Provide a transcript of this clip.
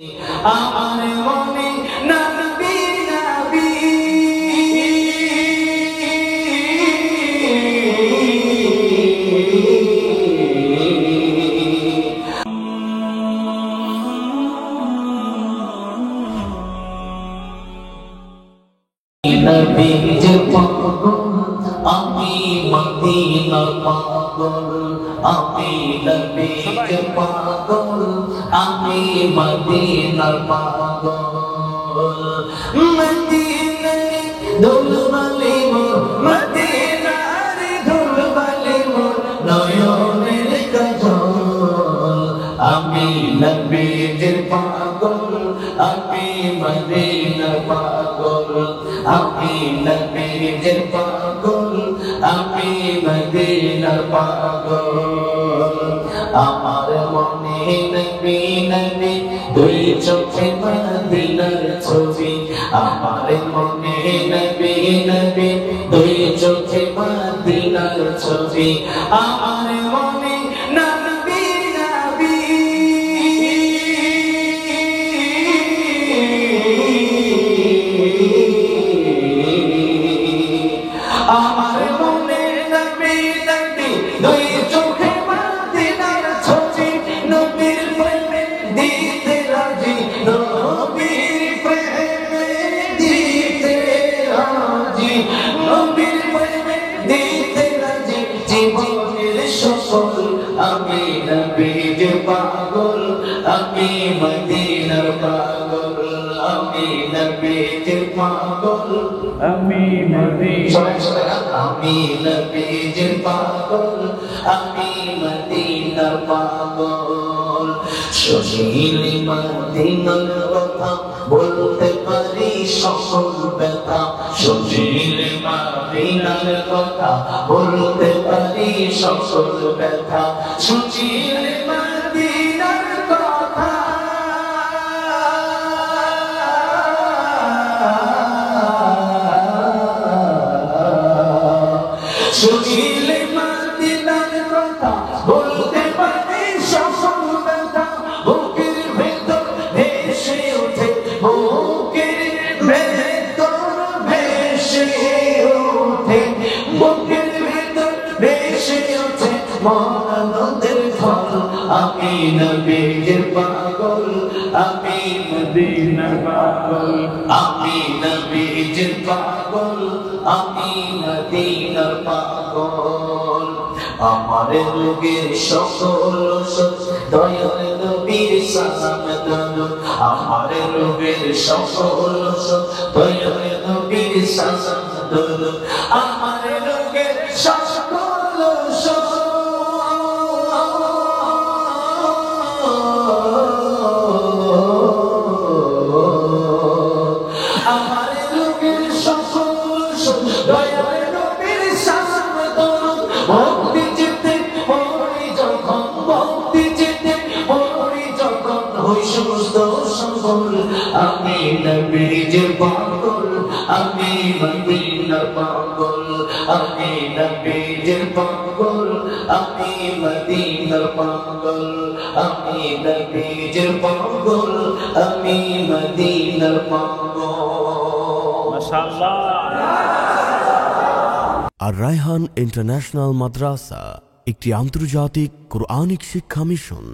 আমার মনে নবী নবী নবী যে পাগল আমি মদিনার পাগল আমি নবী যে পাগল আমি মদিনার পাগল মদিনার ধুলবালি মোর মদিনার ধুলবালি মোর নয়নের কাজল আমি নবী যে পাগল আমি মদিনার পাগল আমি নবী যে পাগল আমি মদিনার পাগল আমার মনে নবী নবী দুই চোখে মদিনার ছবি আমার মনে নবী নবী দুই চোখে মদিনার ছবি আমার মনে নবী নবী আমার মনে নবী নবী দুই চোখে মদিনার ছবি নবীর প্রেমে দিতে রাজি নবীর প্রেমে দিতে রাজি নবীর প্রেমে দিতে রাজি জীবনের সফল আমি নবীর পাগল আমি মদিনার পাগল আমি নবীর পাগল আমি মদিনার আমি নবীর পাগল আমি মদিনার পাগল শুনিলে মদিনার কথা বলতে পারি সকল ব্যথা শুনিলে মদিনার কথা বলতে পারি সকল ব্যথা শুনিলে মদিনার কথা শুনিলে মদিনার কথা বলতে পারি সকল ব্যথা বুকের ভেতর ভেসে ওঠে বুকের ভেতর ভেসে ওঠে বুকের ভেতর ভেসে ওঠে মহানন্দের ফল আমি নবীর পাগল আমি মদিনার পাগল আমি নবীর পাগল আমি মদিনার পাগল আমার রোগের সকল দয়াল নবীর সালাম দরুদ আমার রোগের সকল দয়াল নবীর সালাম দরুদ আমার রোগের সকল আমার রোগের সকল দয়াল নবীর সালাম দরুদ ভক্তি যেতে পড়ি যখন ভক্তি যেতে পড়ি যখন হই সুস্থ সবল আমি নবীর পাগল আমি মদিনার পাগল আমি নবীর পাগল আমি মদিনার পাগল আমি নবীর পাগল আমি মদিনার পাগল মাশাআল্লাহ আর রায়হান ইন্টারন্যাশনাল মাদ্রাসা একটি আন্তর্জাতিক কোরআনিক শিক্ষা মিশন।